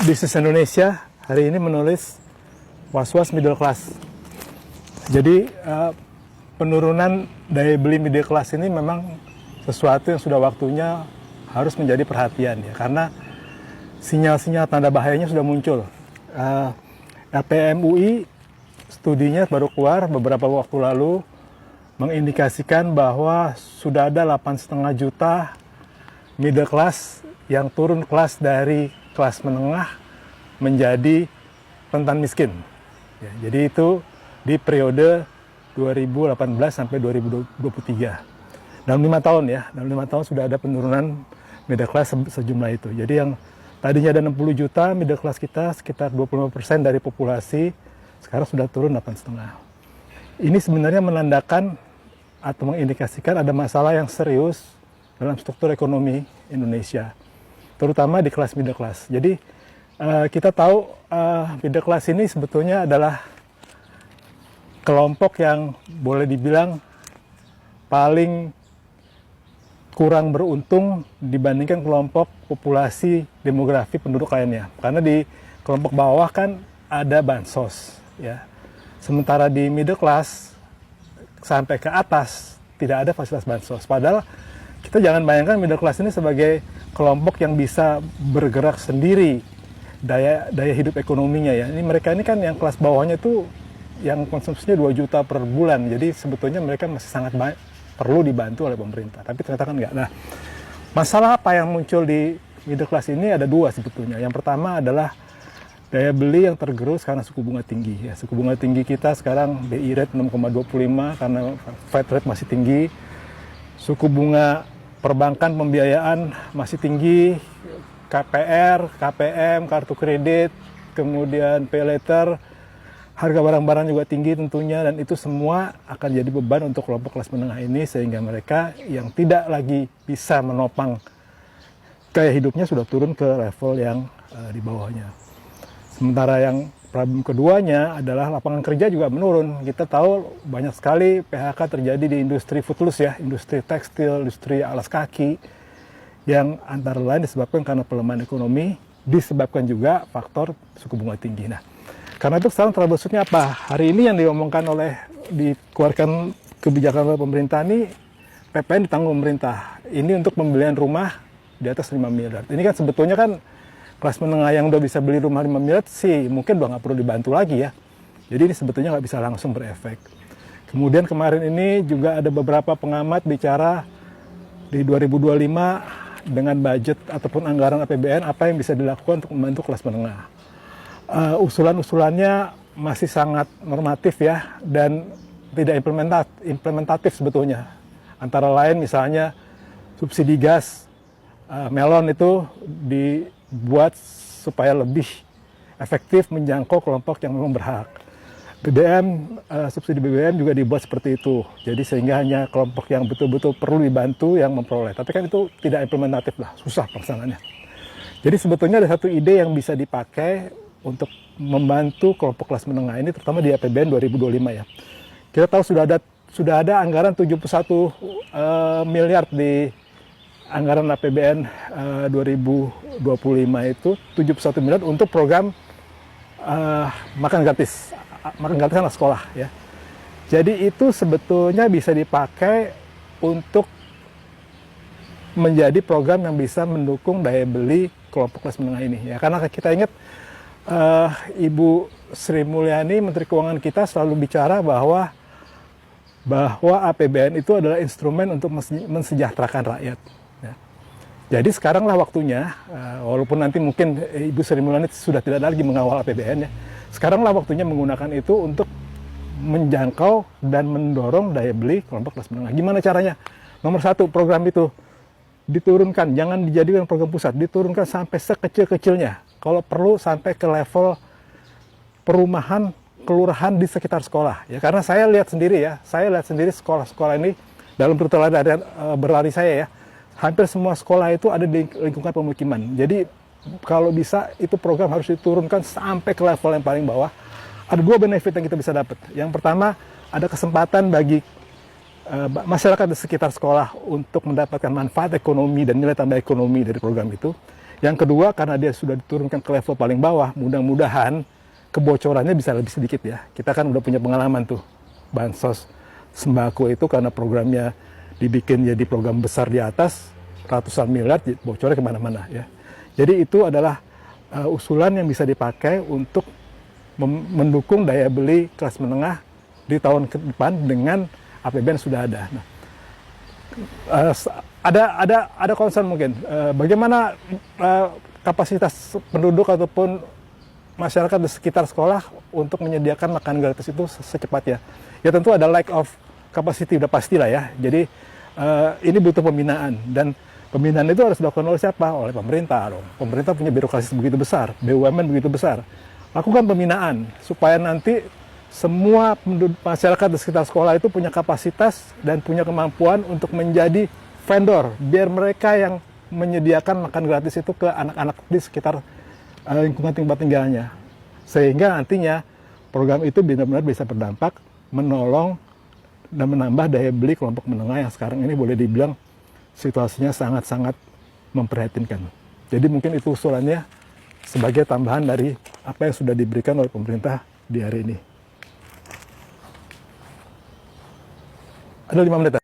Bisnis Indonesia hari ini menulis was-was middle class. Jadi penurunan daya beli middle class ini memang sesuatu yang sudah waktunya harus menjadi perhatian ya, karena sinyal-sinyal tanda bahayanya sudah muncul. LPMUI studinya baru keluar beberapa waktu lalu mengindikasikan bahwa sudah ada 8,5 juta middle class yang turun kelas dari kelas menengah menjadi rentan miskin. Ya, jadi itu di periode 2018 sampai 2023. Dalam 5 tahun ya, dalam 5 tahun sudah ada penurunan middle class sejumlah itu. Jadi yang tadinya ada 60 juta middle class kita, sekitar 25% dari populasi, sekarang sudah turun 8,5. Ini sebenarnya menandakan atau mengindikasikan ada masalah yang serius dalam struktur ekonomi Indonesia, terutama di kelas middle class. Jadi kita tahu middle class ini sebetulnya adalah kelompok yang boleh dibilang paling kurang beruntung dibandingkan kelompok populasi demografi penduduk lainnya. Karena di kelompok bawah kan ada bansos, ya. Sementara di middle class sampai ke atas tidak ada fasilitas bansos. Padahal kita jangan bayangkan middle class ini sebagai kelompok yang bisa bergerak sendiri daya hidup ekonominya ya. Ini mereka ini kan yang kelas bawahnya itu yang konsumsinya 2 juta per bulan. Jadi sebetulnya mereka masih sangat perlu dibantu oleh pemerintah. Tapi ternyata kan enggak. Nah, masalah apa yang muncul di middle class ini ada dua sebetulnya. Yang pertama adalah daya beli yang tergerus karena suku bunga tinggi. Ya, suku bunga tinggi kita sekarang BI rate 6,25 karena Fed rate masih tinggi. Suku bunga perbankan pembiayaan masih tinggi. KPR, KPM, kartu kredit, kemudian pay later, harga barang-barang juga tinggi tentunya, dan itu semua akan jadi beban untuk kelompok kelas menengah ini, sehingga mereka yang tidak lagi bisa menopang gaya hidupnya sudah turun ke level yang di bawahnya. Sementara yang problem keduanya adalah lapangan kerja juga menurun. Kita tahu banyak sekali PHK terjadi di industri foodless ya, industri tekstil, industri alas kaki, yang antara lain disebabkan karena pelemahan ekonomi, disebabkan juga faktor suku bunga tinggi. Nah, karena itu sekarang troubleshootnya apa? Hari ini yang diomongkan dikeluarkan kebijakan oleh pemerintah ini, PPN ditanggung pemerintah. Ini untuk pembelian rumah di atas 5 miliar. Ini kan sebetulnya kan kelas menengah yang udah bisa beli rumah 5 miliar sih mungkin udah nggak perlu dibantu lagi ya. Jadi ini sebetulnya nggak bisa langsung berefek. Kemudian kemarin ini juga ada beberapa pengamat bicara di 2025 dengan budget ataupun anggaran APBN apa yang bisa dilakukan untuk membantu kelas menengah. Usulan-usulannya masih sangat normatif ya, dan tidak implementatif sebetulnya. Antara lain misalnya subsidi gas melon itu dibuat supaya lebih efektif menjangkau kelompok yang memang berhak. Subsidi BBM juga dibuat seperti itu. Jadi sehingga hanya kelompok yang betul-betul perlu dibantu yang memperoleh. Tapi kan itu tidak implementatif lah, susah pelaksanaannya. Jadi sebetulnya ada satu ide yang bisa dipakai untuk membantu kelompok kelas menengah ini, terutama di APBN 2025 ya. Kita tahu sudah ada anggaran 71 miliar di anggaran APBN 2025 itu 71 miliar untuk program makan gratis anak sekolah ya. Jadi itu sebetulnya bisa dipakai untuk menjadi program yang bisa mendukung daya beli kelompok kelas menengah ini ya. Karena kita ingat Ibu Sri Mulyani, Menteri Keuangan kita, selalu bicara bahwa APBN itu adalah instrumen untuk mensejahterakan rakyat. Ya. Jadi sekaranglah waktunya, walaupun nanti mungkin Ibu Sri Mulyani sudah tidak lagi mengawal APBN ya, sekaranglah waktunya menggunakan itu untuk menjangkau dan mendorong daya beli kelompok kelas menengah. Gimana caranya? Nomor satu, program itu diturunkan, jangan dijadikan program pusat, diturunkan sampai sekecil-kecilnya. Kalau perlu sampai ke level perumahan, kelurahan di sekitar sekolah. Ya, karena saya lihat sendiri sekolah-sekolah ini dalam perjalanan berlari saya ya, hampir semua sekolah itu ada di lingkungan pemukiman. Jadi kalau bisa itu program harus diturunkan sampai ke level yang paling bawah. Ada dua benefit yang kita bisa dapat. Yang pertama, ada kesempatan bagi masyarakat di sekitar sekolah untuk mendapatkan manfaat ekonomi dan nilai tambah ekonomi dari program itu. Yang kedua, karena dia sudah diturunkan ke level paling bawah, mudah-mudahan kebocorannya bisa lebih sedikit ya. Kita kan udah punya pengalaman tuh, bansos sembako itu karena programnya dibikin jadi program besar di atas, ratusan miliar, bocornya kemana-mana ya. Jadi itu adalah usulan yang bisa dipakai untuk mendukung daya beli kelas menengah di tahun ke depan dengan APBN sudah ada. Nah, ada concern mungkin bagaimana kapasitas penduduk ataupun masyarakat di sekitar sekolah untuk menyediakan makan gratis itu secepatnya. Ya tentu ada lack of capacity, udah pastilah ya. Jadi ini butuh pembinaan, dan pembinaan itu harus dilakukan oleh siapa? Oleh pemerintah dong. Pemerintah punya birokrasi begitu besar, BUMN begitu besar. Lakukan pembinaan supaya nanti semua penduduk masyarakat di sekitar sekolah itu punya kapasitas dan punya kemampuan untuk menjadi vendor, biar mereka yang menyediakan makan gratis itu ke anak-anak di sekitar lingkungan tempat tinggalnya. Sehingga nantinya program itu benar-benar bisa berdampak menolong dan menambah daya beli kelompok menengah yang sekarang ini boleh dibilang situasinya sangat-sangat memprihatinkan. Jadi mungkin itu usulannya sebagai tambahan dari apa yang sudah diberikan oleh pemerintah di hari ini. Ada 5 menit.